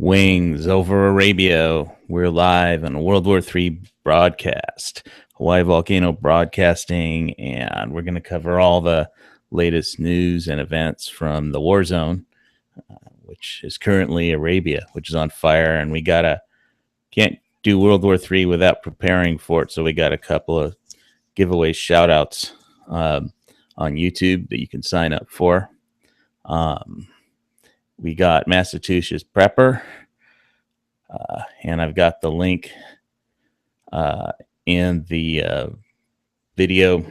Wings over Arabia. We're live on a World War III broadcast, Hawaii Volcano Broadcasting, and we're going to cover all the latest news and events from the war zone, which is currently Arabia, which is on fire, and we can't do World War III without preparing for it, so we got a couple of giveaway shout-outs on YouTube that you can sign up for. We got Massachusetts Prepper, and I've got the link in the video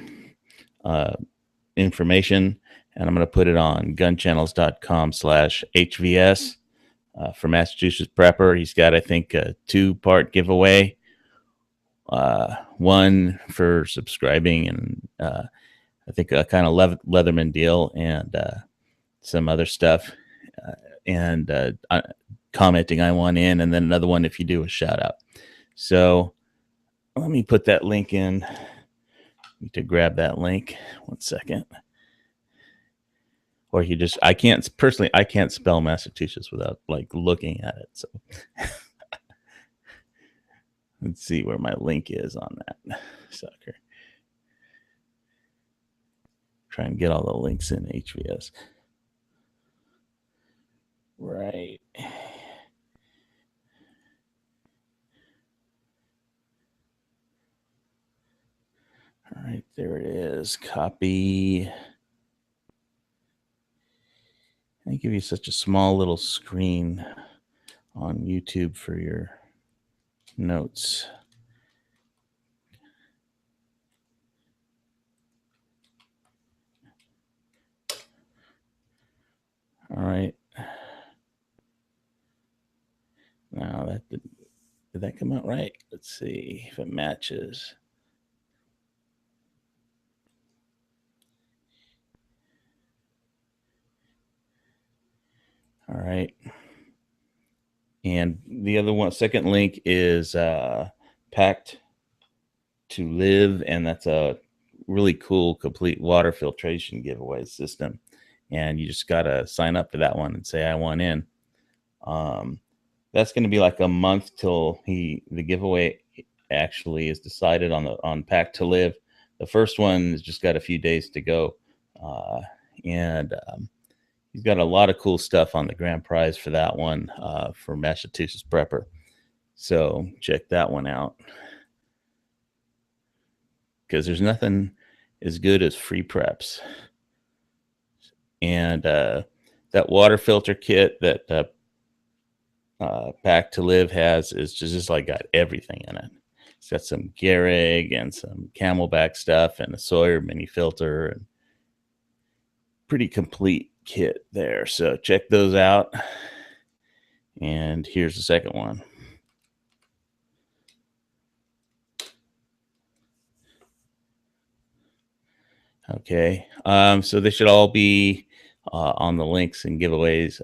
information, and I'm going to put it on gunchannels.com/HVS for Massachusetts Prepper. He's got, I think, a 2-part giveaway, one for subscribing and I think a kind of Leatherman deal and some other stuff. And commenting I want in, and then another one if you do a shout out. So let me put that link in. To grab that link, 1 second. Or you just, I can't spell Massachusetts without like looking at it. So let's see where my link is on that sucker. Try and get all the links in HVS. Right. All right, there it is. Copy. They give you such a small little screen on YouTube for your notes. All right. Now did that come out right? Let's see if it matches. All right. And the other one, second link is Packed to Live, and that's a really cool complete water filtration giveaway system. And you just got to sign up for that one and say, I want in. That's going to be like a month till the giveaway actually is decided on Pack to Live. The first one has just got a few days to go. And he's got a lot of cool stuff on the grand prize for that one for Massachusetts Prepper. So check that one out. Because there's nothing as good as free preps. And that water filter kit that Pack to Live has is just like got everything in it. It's got some Gehrig and some Camelback stuff and a Sawyer mini filter, and pretty complete kit there. So check those out. And here's the second one. Okay, so they should all be on the links and giveaways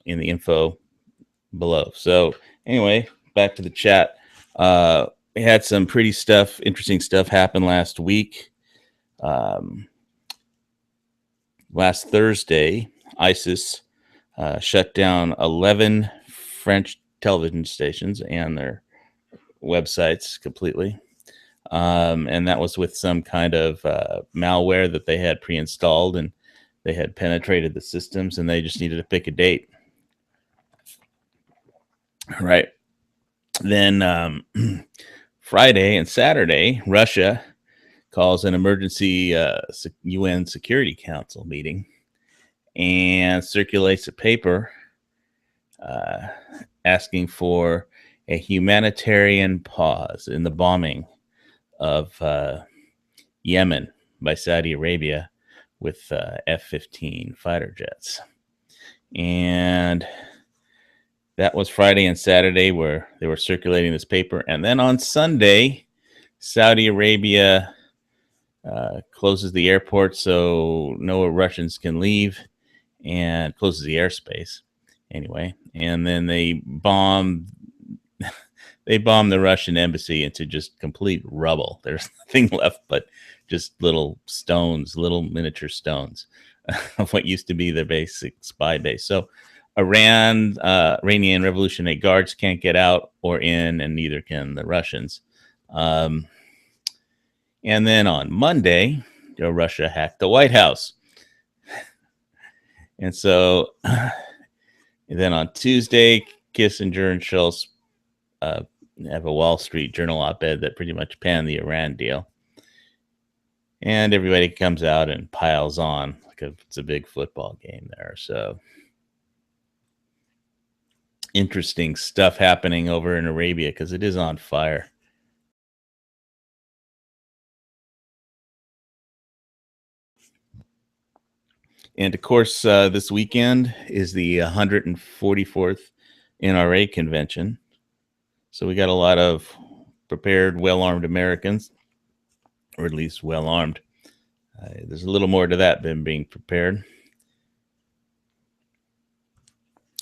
in the info below. So anyway, back to the chat. We had some pretty interesting stuff happen last week. Last Thursday, ISIS shut down 11 French television stations and their websites completely. And that was with some kind of malware that they had pre-installed, and they had penetrated the systems, and they just needed to pick a date. All right. Then Friday and Saturday, Russia calls an emergency UN Security Council meeting and circulates a paper asking for a humanitarian pause in the bombing of Yemen by Saudi Arabia with F-15 fighter jets. And that was Friday and Saturday where they were circulating this paper. And then on Sunday, Saudi Arabia closes the airport so no Russians can leave, and closes the airspace anyway. And then they bomb the Russian embassy into just complete rubble. There's nothing left but just little stones, little miniature stones of what used to be their basic spy base. So Iranian Revolutionary Guards can't get out or in, and neither can the Russians. Um, and then on Monday, Russia hacked the White House. And so then on Tuesday, Kissinger and Schultz uh, have a Wall Street Journal op-ed that pretty much panned the Iran deal. And everybody comes out and piles on like it's a big football game there. So interesting stuff happening over in Arabia because it is on fire. And of course, this weekend is the 144th NRA convention. So we got a lot of prepared, well-armed Americans, or at least well-armed. There's a little more to that than being prepared.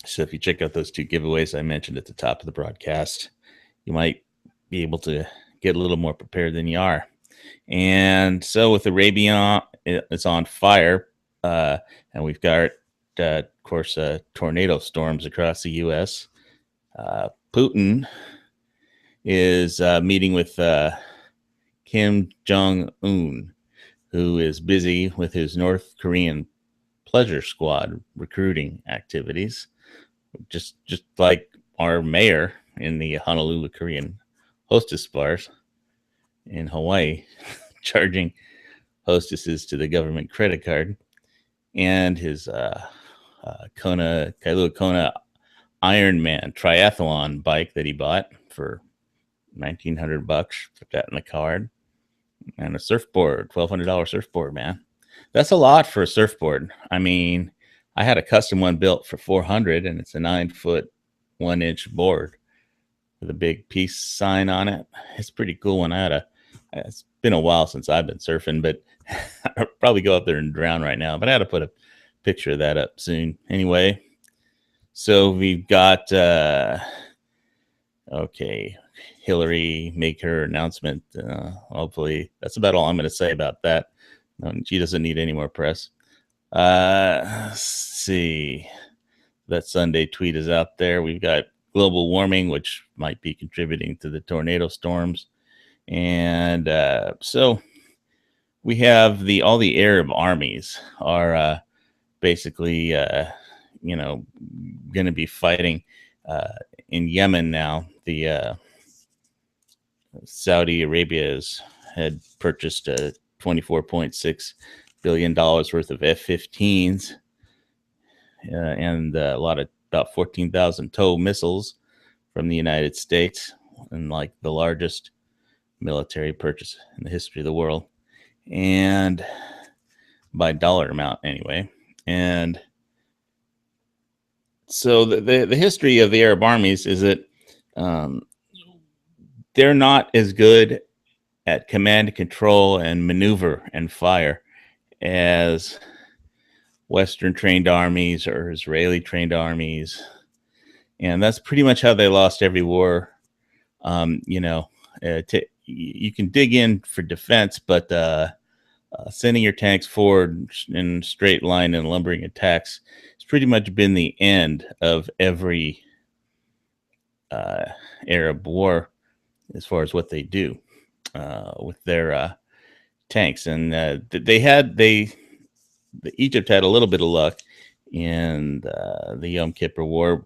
So if you check out those two giveaways I mentioned at the top of the broadcast, you might be able to get a little more prepared than you are. And so with Arabia, it's on fire. And we've got, of course, tornado storms across the U.S. Putin is meeting with Kim Jong-un, who is busy with his North Korean pleasure squad recruiting activities, just like our mayor in the Honolulu Korean hostess bars in Hawaii, charging hostesses to the government credit card, and his Kailua Kona Ironman triathlon bike that he bought for $1,900. Put that in the card, and a surfboard, $1,200 surfboard, man. That's a lot for a surfboard. I mean, I had a custom one built for $400, and it's a 9-foot, 1-inch board with a big peace sign on it. It's a pretty cool one. It's been a while since I've been surfing, but I'll probably go up there and drown right now. But I had to put a picture of that up soon. Anyway, so we've got, okay, Hillary make her announcement. Hopefully, that's about all I'm going to say about that. She doesn't need any more press. Let's see. That Sunday tweet is out there. We've got global warming, which might be contributing to the tornado storms. And so we have all the Arab armies are basically, going to be fighting in Yemen now. The Saudi Arabia had purchased a $24.6 billion worth of F-15s and about 14,000 TOW missiles from the United States, and like the largest military purchase in the history of the world, and by dollar amount anyway. And so the history of the Arab armies is that they're not as good at command and control and maneuver and fire as Western trained armies or Israeli trained armies. And that's pretty much how they lost every war. You can dig in for defense, but sending your tanks forward in straight line and lumbering attacks has pretty much been the end of every Arab war as far as what they do with their tanks. And Egypt had a little bit of luck in the Yom Kippur War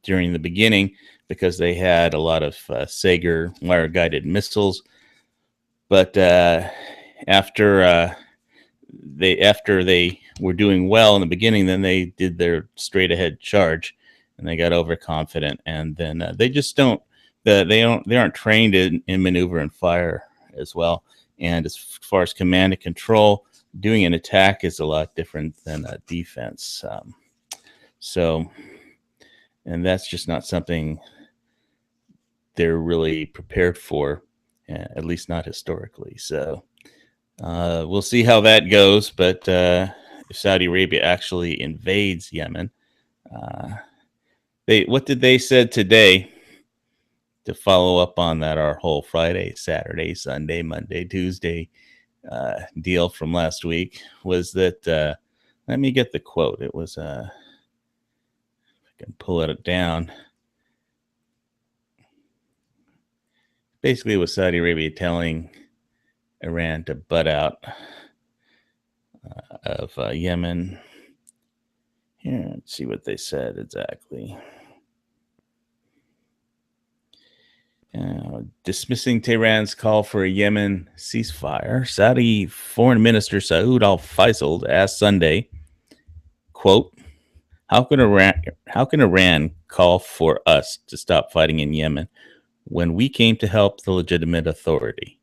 during the beginning because they had a lot of Sager wire-guided missiles. But after they were doing well in the beginning, then they did their straight-ahead charge, and they got overconfident, and then they just don't. They aren't trained in maneuver and fire as well. And as far as command and control, doing an attack is a lot different than a defense. And that's just not something they're really prepared for, at least not historically. So we'll see how that goes. But if Saudi Arabia actually invades Yemen, what did they said today to follow up on that? Our whole Friday, Saturday, Sunday, Monday, Tuesday deal from last week was that let me get the quote. It was can pull it down. Basically, it was Saudi Arabia telling Iran to butt out of Yemen. Here, let's see what they said exactly. Dismissing Tehran's call for a Yemen ceasefire, Saudi Foreign Minister Saud al-Faisal asked Sunday, quote, how can Iran call for us to stop fighting in Yemen when we came to help the legitimate authority?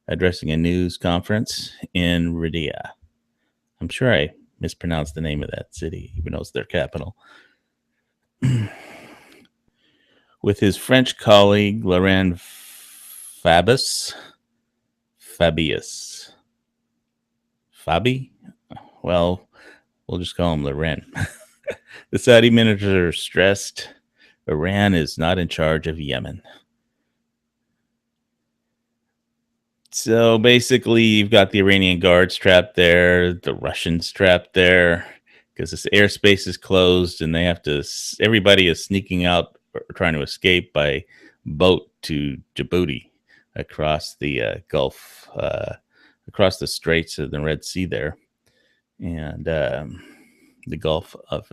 Addressing a news conference in Riyadh. I'm sure I mispronounced the name of that city, even though it's their capital. With his French colleague, Laurent Fabius. Fabi? Well, we'll just call him Laurent. The Saudi minister stressed Iran is not in charge of Yemen. So basically, you've got the Iranian guards trapped there, the Russians trapped there, because this airspace is closed, and they have to. Everybody is sneaking out or trying to escape by boat to Djibouti across the Gulf, across the Straits of the Red Sea there, and the Gulf of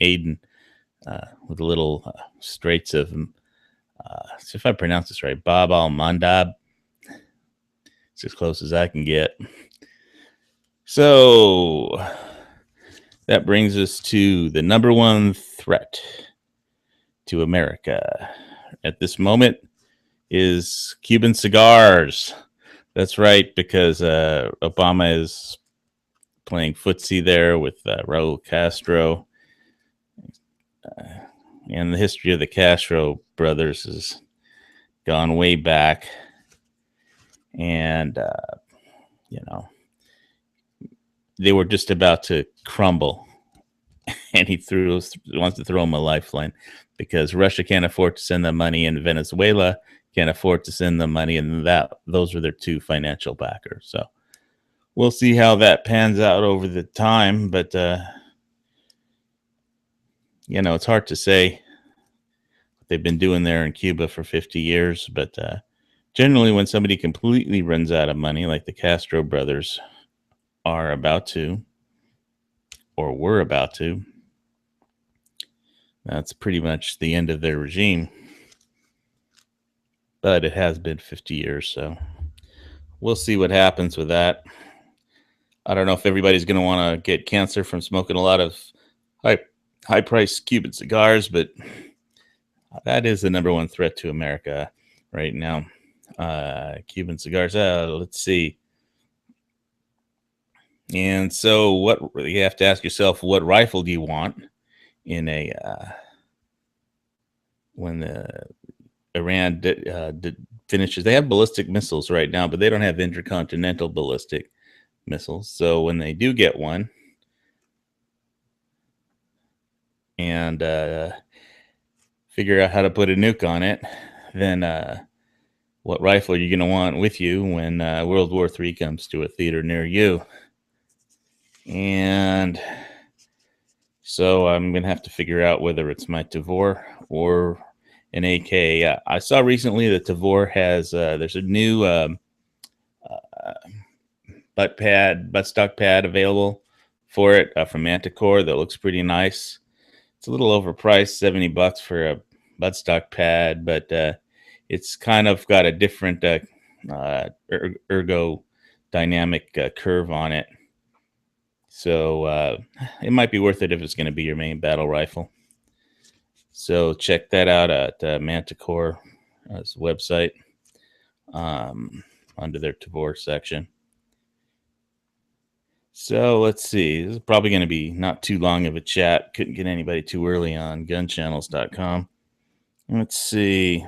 Aden, with the little Straits of. So if I pronounce this right, Bab al Mandab. It's as close as I can get. So that brings us to the number one threat to America at this moment is Cuban cigars. That's right, because Obama is playing footsie there with Raul Castro. And the history of the Castro brothers has gone way back. And, they were just about to crumble. And he wants to throw him a lifeline because Russia can't afford to send them money, and Venezuela can't afford to send them money, and those are their two financial backers. So we'll see how that pans out over the time, but it's hard to say what they've been doing there in Cuba for 50 years, but generally when somebody completely runs out of money, like the Castro brothers are about to, or were about to, that's pretty much the end of their regime. But it has been 50 years, so we'll see what happens with that. I don't know if everybody's going to want to get cancer from smoking a lot of high-priced Cuban cigars, but that is the number one threat to America right now. Cuban cigars. Let's see. And so you have to ask yourself, what rifle do you want in when the Iran finishes? They have ballistic missiles right now, but they don't have intercontinental ballistic missiles. So when they do get one and figure out how to put a nuke on it, then what rifle are you going to want with you when World War III comes to a theater near you? And so I'm going to have to figure out whether it's my Tavor or an AK. I saw recently that Tavor has, there's a new buttstock pad available for it from Manticore that looks pretty nice. It's a little overpriced, $70 for a buttstock pad, but it's kind of got a different ergodynamic curve on it. So it might be worth it if it's going to be your main battle rifle. So check that out at Manticore's website under their Tavor section. So let's see. This is probably going to be not too long of a chat. Couldn't get anybody too early on gunchannels.com. Let's see.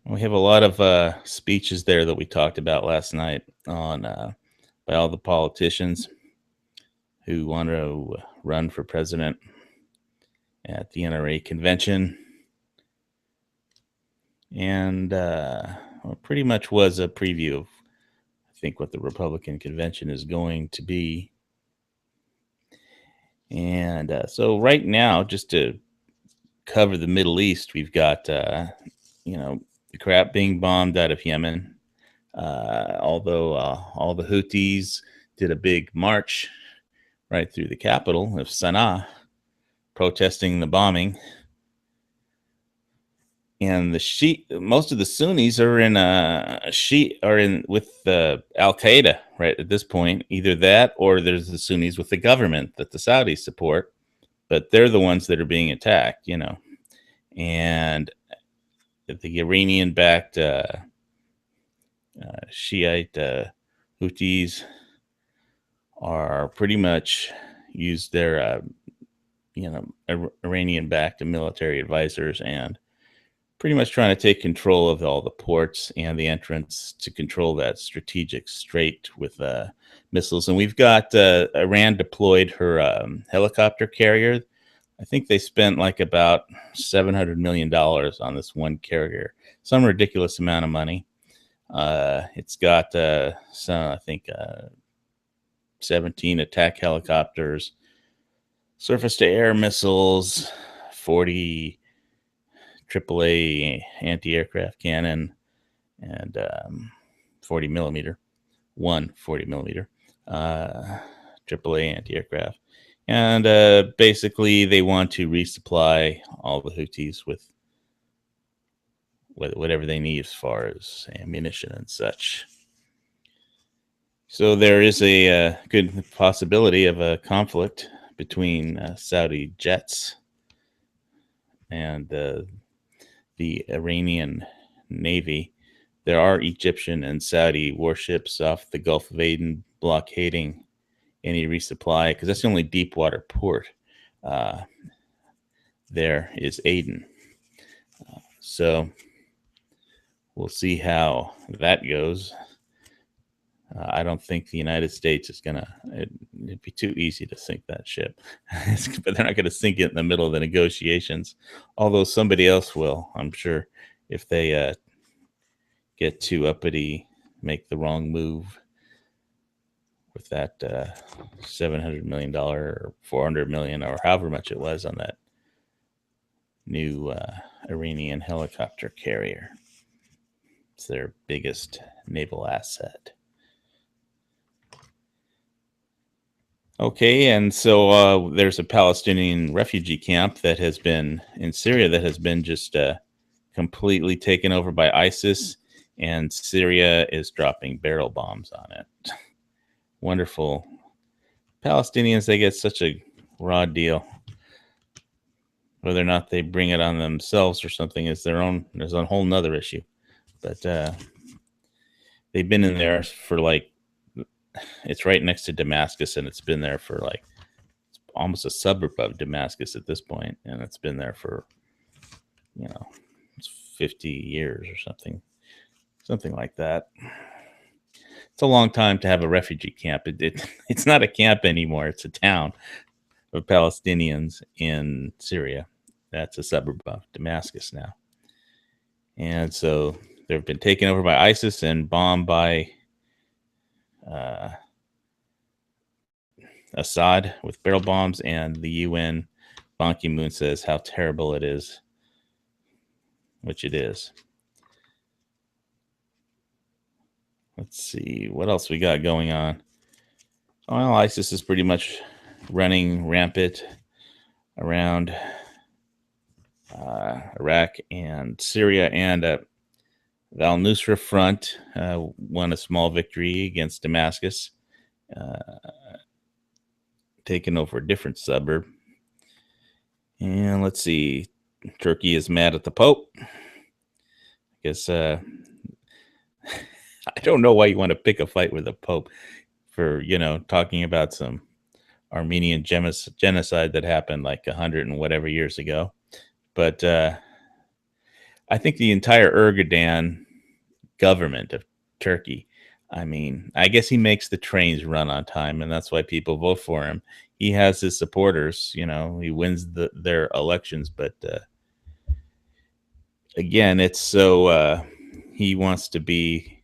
We have a lot of speeches there that we talked about last night on by all the politicians who want to run for president at the NRA convention. And pretty much was a preview of, I think what the Republican convention is going to be. And so right now, just to cover the Middle East, we've got, the crap being bombed out of Yemen. Although all the Houthis did a big march right through the capital of Sana'a, protesting the bombing. And most of the Sunnis are in with Al Qaeda right at this point. Either that, or there's the Sunnis with the government that the Saudis support, but they're the ones that are being attacked, And the Iranian-backed Shiite Houthis are pretty much used their, Iranian-backed military advisors and pretty much trying to take control of all the ports and the entrance to control that strategic strait with missiles. And we've got Iran deployed her helicopter carrier. I think they spent like about $700 million on this one carrier, some ridiculous amount of money. It's got some, I think, 17 attack helicopters, surface-to-air missiles, 40 AAA anti-aircraft cannon, and 40 millimeter, one 40 millimeter AAA anti-aircraft. And basically, they want to resupply all the Houthis with whatever they need as far as ammunition and such. So there is a good possibility of a conflict between Saudi jets and the Iranian Navy. There are Egyptian and Saudi warships off the Gulf of Aden blockading any resupply, because that's the only deep water port there is Aden. So we'll see how that goes. I don't think the United States is it'd be too easy to sink that ship. But they're not going to sink it in the middle of the negotiations, although somebody else will, I'm sure, if they get too uppity, make the wrong move with that $700 million or $400 million or however much it was on that new Iranian helicopter carrier. It's their biggest naval asset. Okay, and so there's a Palestinian refugee camp that has been in Syria that has been just completely taken over by ISIS, and Syria is dropping barrel bombs on it. Wonderful. Palestinians, they get such a raw deal. Whether or not they bring it on themselves or something is there's a whole nother issue. But they've been in there for it's right next to Damascus, and it's been there for it's almost a suburb of Damascus at this point, and it's been there for, 50 years or something like that. It's a long time to have a refugee camp. It's not a camp anymore. It's a town of Palestinians in Syria. That's a suburb of Damascus now. And so they've been taken over by ISIS and bombed by Assad with barrel bombs, and the UN, Ban Ki-moon, says how terrible it is, which it is. Let's see what else we got going on. Well, ISIS is pretty much running rampant around Iraq and Syria, and the al-Nusra Front won a small victory against Damascus, taking over a different suburb. And let's see, Turkey is mad at the Pope. I guess I don't know why you want to pick a fight with the Pope for, talking about some Armenian genocide that happened like 100 and whatever years ago. But I think the entire Erdogan government of Turkey, I guess he makes the trains run on time, and that's why people vote for him. He has his supporters, he wins their elections, but again, it's so he wants to be,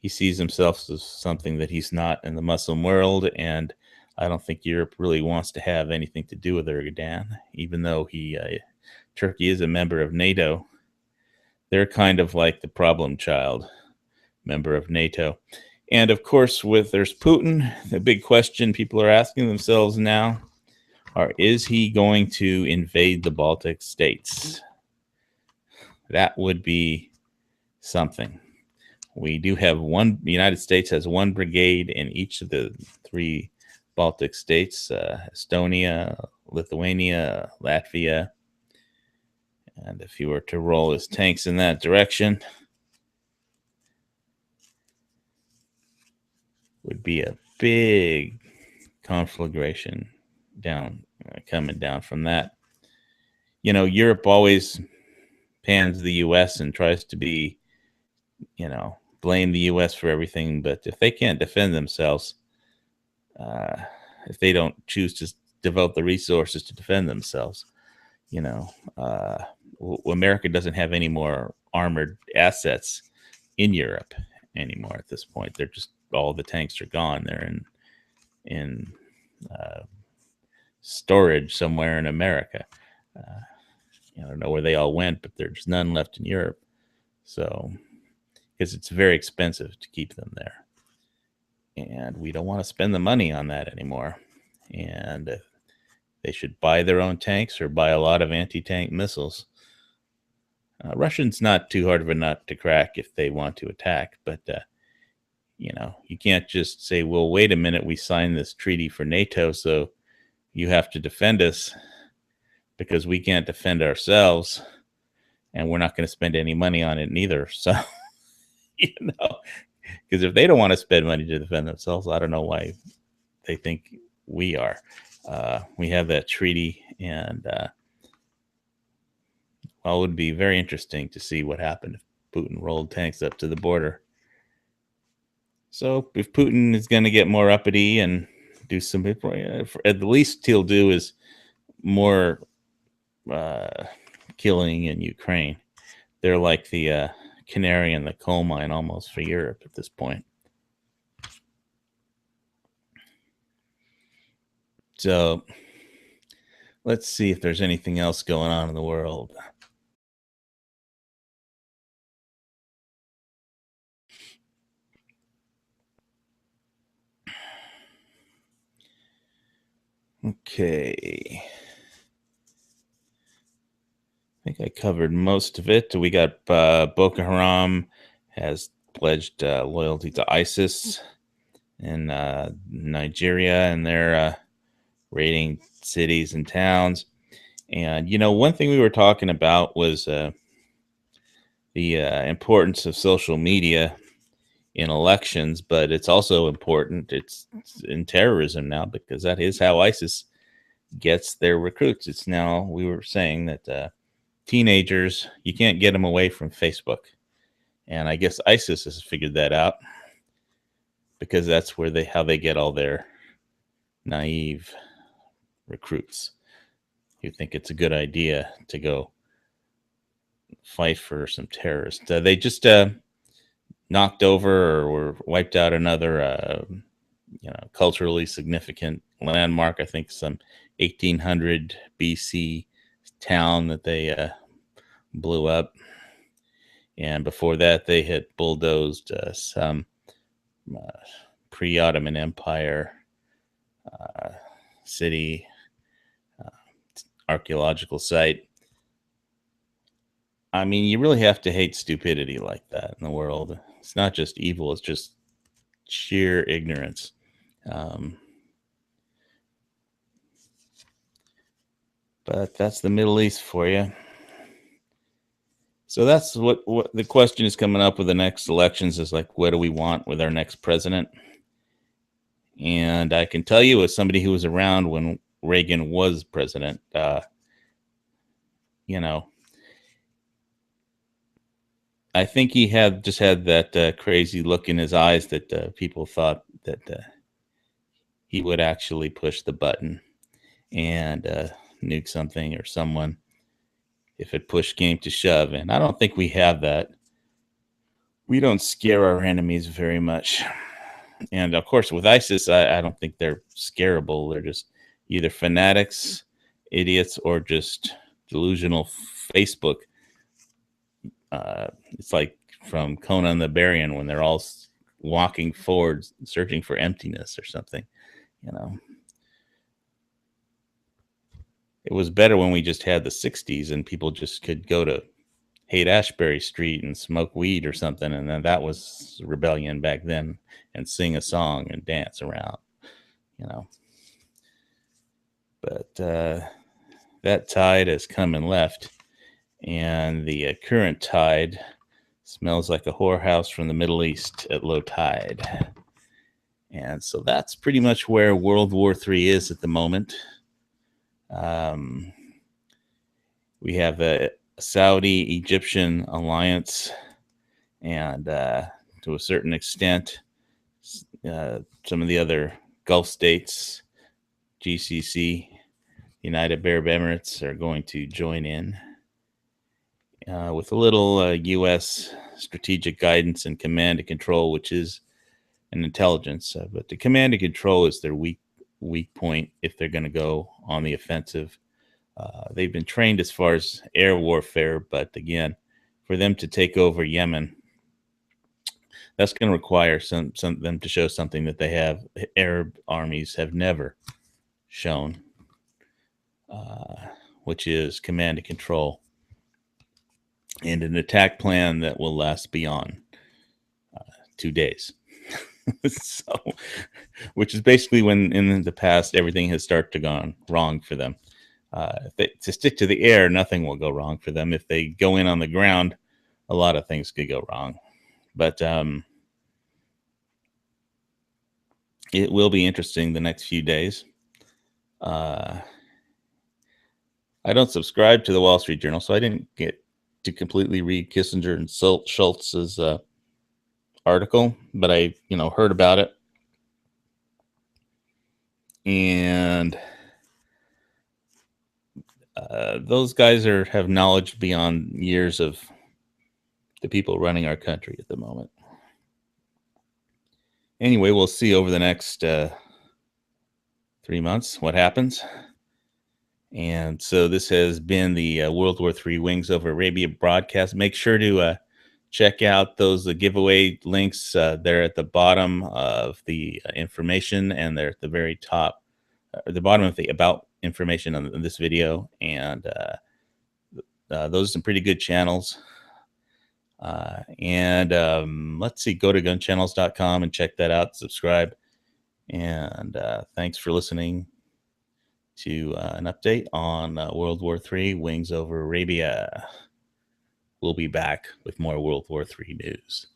he sees himself as something that he's not in the Muslim world, and I don't think Europe really wants to have anything to do with Erdogan, even though Turkey is a member of NATO. They're kind of like the problem child member of NATO. And of course, there's Putin, the big question people are asking themselves now is he going to invade the Baltic states? That would be something. We do have the United States has one brigade in each of the three Baltic states, Estonia, Lithuania, Latvia. And if he were to roll his tanks in that direction, would be a big conflagration coming down from that. Europe always pans the U.S. and tries to blame the U.S. for everything. But if they can't defend themselves, if they don't choose to develop the resources to defend themselves, America doesn't have any more armored assets in Europe anymore at this point. They're just all the tanks are gone. They're in storage somewhere in America. I don't know where they all went, but there's none left in Europe. So, because it's very expensive to keep them there. And we don't want to spend the money on that anymore. And they should buy their own tanks or buy a lot of anti-tank missiles. Russians not too hard of a nut to crack if they want to attack, but you can't just say, well, wait a minute, we signed this treaty for NATO, so you have to defend us because we can't defend ourselves, and we're not going to spend any money on it neither. So, because if they don't want to spend money to defend themselves, I don't know why they think we are. We have that treaty, and it would be very interesting to see what happened if Putin rolled tanks up to the border. So if Putin is going to get more uppity and do some, at the least he'll do is more killing in Ukraine. They're like the canary in the coal mine almost for Europe at this point. So let's see if there's anything else going on in the world. Okay. I think I covered most of it. We got Boko Haram has pledged loyalty to ISIS in Nigeria, and they're raiding cities and towns. And, one thing we were talking about was the importance of social media in elections, but it's also important. It's in terrorism now, because that is how ISIS gets their recruits. It's now, we were saying that teenagers, you can't get them away from Facebook. And I guess ISIS has figured that out, because that's how they get all their naive recruits who think it's a good idea to go fight for some terrorists. They just knocked over or wiped out another culturally significant landmark. I think some 1800 BC town that they blew up. And before that, they had bulldozed some pre-Ottoman Empire city archaeological site. I mean, you really have to hate stupidity like that in the world. It's not just evil, it's just sheer ignorance. But that's the Middle East for you. So that's what the question is coming up with the next elections is like, what do we want with our next president? And I can tell you, as somebody who was around when Reagan was president, I think he had that crazy look in his eyes that people thought that he would actually push the button and nuke something or someone if it push came to shove. And I don't think we have that We don't scare our enemies very much. And of course, with ISIS, I don't think they're scarable. They're just either fanatics, idiots, or just delusional Facebook. It's like from Conan the Barbarian when they're all walking forward, searching for emptiness or something. You know, it was better when we just had the '60s and people just could go to Haight Ashbury Street and smoke weed or something, and then that was rebellion back then, and sing a song and dance around. You know, but that tide has come and left, and the current tide smells like a whorehouse from the Middle East at low tide. And so that's pretty much where World War III is at the moment. We have a Saudi-Egyptian alliance, and to a certain extent, some of the other Gulf states, GCC, United Arab Emirates, are going to join in with a little U.S. strategic guidance and command and control, which is an intelligence. But the command and control is their weak point if they're going to go on the offensive. They've been trained as far as air warfare, but again, for them to take over Yemen, that's going to require them to show something that they have Arab armies have never shown, which is command and control and an attack plan that will last beyond 2 days. So, which is basically when in the past everything has started to gone wrong for them. To stick to the air, nothing will go wrong for them. If they go in on the ground, a lot of things could go wrong. But it will be interesting the next few days. I don't subscribe to the Wall Street Journal, so I didn't get to completely read Kissinger and Schultz's article, but I, heard about it. And those guys have knowledge beyond years of the people running our country at the moment. Anyway, we'll see over the next 3 months what happens. And so this has been the World War III Wings Over Arabia broadcast. Make sure to check out those giveaway links. They're at the bottom of the information, and they're at the very top, the bottom of the about information on this video. And those are some pretty good channels. Let's see, go to gunchannels.com and check that out, subscribe. And thanks for listening to an update on World War III Wings Over Arabia. We'll be back with more World War III news.